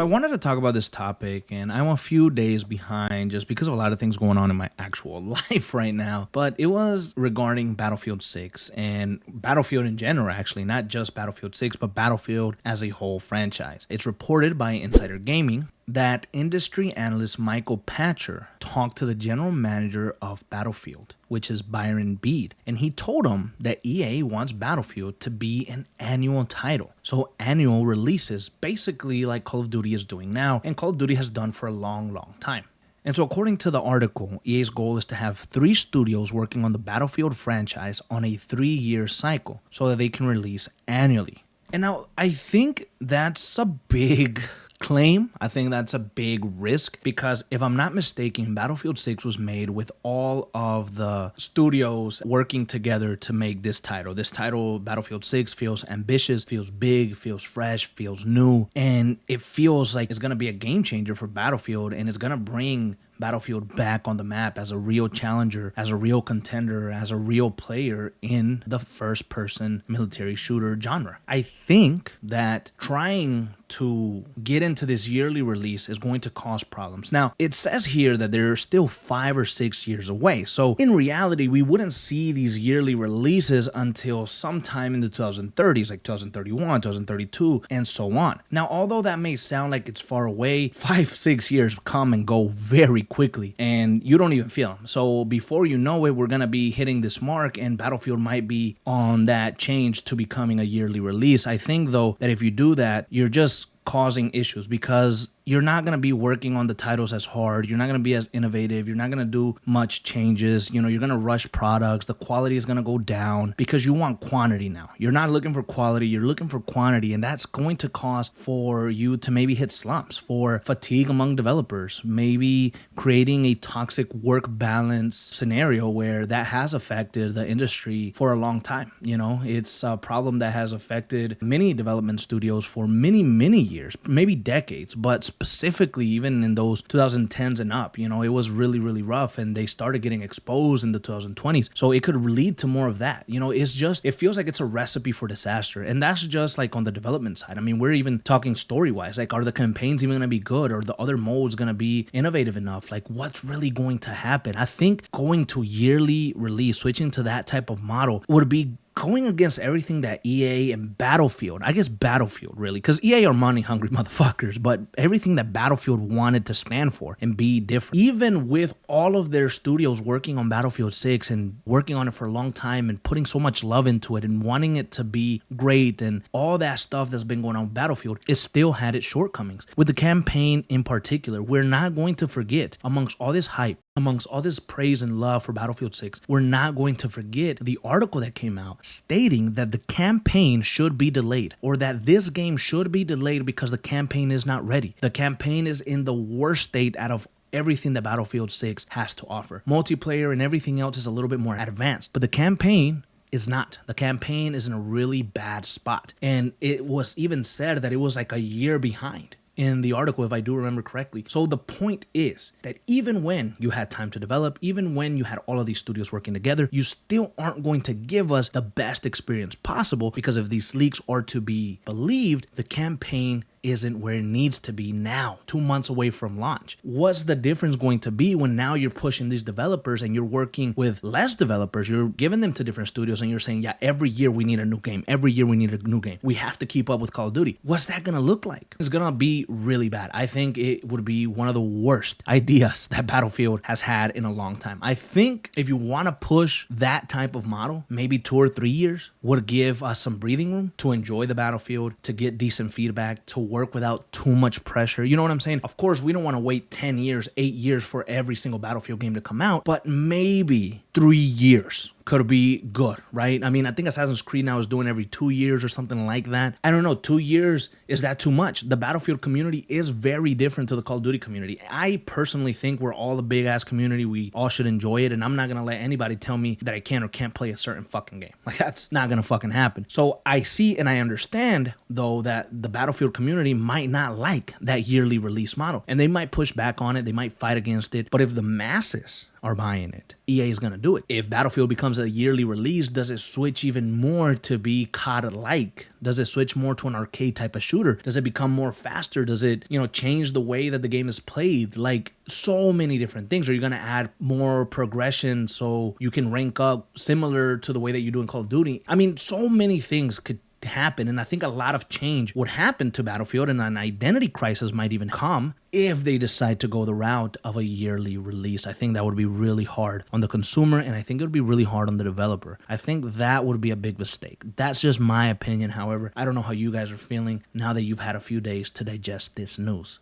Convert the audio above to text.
I wanted to talk about this topic, and I'm a few days behind just because of a lot of things going on in my actual life right now. But it was regarding Battlefield 6 and Battlefield in general, actually, not just Battlefield 6, but Battlefield as a whole franchise. It's reported by Insider Gaming that industry analyst Michael Patcher talked to the general manager of Battlefield, which is Byron Bede, and he told him that EA wants Battlefield to be an annual title. So annual releases, basically like Call of Duty is doing now, and Call of Duty has done for a long time. And so according to the article, EA's goal is to have 3 studios working on the Battlefield franchise on a 3-year cycle so that they can release annually. And now I think that's a big claim. I think that's a big risk because if I'm not mistaken, Battlefield 6 was made with all of the studios working together to make this title. This title, Battlefield 6, feels ambitious, feels big, feels fresh, feels new, and it feels like it's going to be a game changer for Battlefield, and it's going to bring Battlefield back on the map as a real challenger, as a real contender, as a real player in the first-person military shooter genre. I think that trying to get into this yearly release is going to cause problems. Now, it says here that they're still 5 or 6 years away. So in reality, we wouldn't see these yearly releases until sometime in the 2030s, like 2031, 2032, and so on. Now, although that may sound like it's far away, 5-6 years come and go very quickly, and you don't even feel them. So before you know it, we're going to be hitting this mark, and Battlefield might be on that change to becoming a yearly release. I think, though, that if you do that, you're just causing issues because you're not going to be working on the titles as hard. You're not going to be as innovative. You're not going to do much changes. You're going to rush products. The quality is going to go down because you want quantity now. You're not looking for quality. You're looking for quantity. And that's going to cause for you to maybe hit slumps, for fatigue among developers, maybe creating a toxic work balance scenario where that has affected the industry for a long time. It's a problem that has affected many development studios for many years, maybe decades, but specifically even in those 2010s and up, it was really rough, and they started getting exposed in the 2020s. So it could lead to more of that. It feels like it's a recipe for disaster. And that's just like on the development side. I mean, we're even talking story-wise, like, are the campaigns even going to be good? Or the other modes going to be innovative enough? Like, what's really going to happen? I think going to yearly release, switching to that type of model would be going against everything that EA and Battlefield, I guess Battlefield really, because EA are money hungry motherfuckers, but everything that Battlefield wanted to stand for and be different. Even with all of their studios working on Battlefield 6 and working on it for a long time and putting so much love into it and wanting it to be great and all that stuff that's been going on with Battlefield, it still had its shortcomings. With the campaign in particular, we're not going to forget, amongst all this hype, amongst all this praise and love for Battlefield 6, we're not going to forget the article that came out stating that the campaign should be delayed, or that this game should be delayed because the campaign is not ready. The campaign is in the worst state out of everything that Battlefield 6 has to offer. Multiplayer and everything else is a little bit more advanced, but the campaign is not. The campaign is in a really bad spot. And it was even said that it was like a year behind in the article, if I do remember correctly. So the point is that even when you had time to develop, even when you had all of these studios working together, you still aren't going to give us the best experience possible, because if these leaks are to be believed, the campaign isn't where it needs to be now, 2 months away from launch. What's the difference going to be when now you're pushing these developers and you're working with less developers? You're giving them to different studios and you're saying, yeah, every year we need a new game. Every year we need a new game. We have to keep up with Call of Duty. What's that going to look like? It's going to be really bad. I think it would be one of the worst ideas that Battlefield has had in a long time. I think if you want to push that type of model, maybe 2 or 3 years would give us some breathing room to enjoy the Battlefield, to get decent feedback, to work without too much pressure. You know what I'm saying? Of course, we don't want to wait 10 years, 8 years for every single Battlefield game to come out, but maybe 3 years could be good, right? I mean, I think Assassin's Creed now is doing every 2 years or something like that. I don't know, 2 years, is that too much? The Battlefield community is very different to the Call of Duty community. I personally think we're all a big ass community. We all should enjoy it, and I'm not gonna let anybody tell me that I can or can't play a certain fucking game. Like, that's not gonna fucking happen. So I see and I understand, though, that the Battlefield community might not like that yearly release model, and they might push back on it, they might fight against it, but if the masses are buying it. EA is going to do it. If Battlefield becomes a yearly release, does it switch even more to be COD-like? Does it switch more to an arcade type of shooter? Does it become more faster? Does it, change the way that the game is played? Like, so many different things. Are you going to add more progression so you can rank up similar to the way that you do in Call of Duty? I mean, so many things could happen, and I think a lot of change would happen to Battlefield, and an identity crisis might even come if they decide to go the route of a yearly release. I think that would be really hard on the consumer, and I think it would be really hard on the developer. I think that would be a big mistake. That's just my opinion. However, I don't know how you guys are feeling now that you've had a few days to digest this news.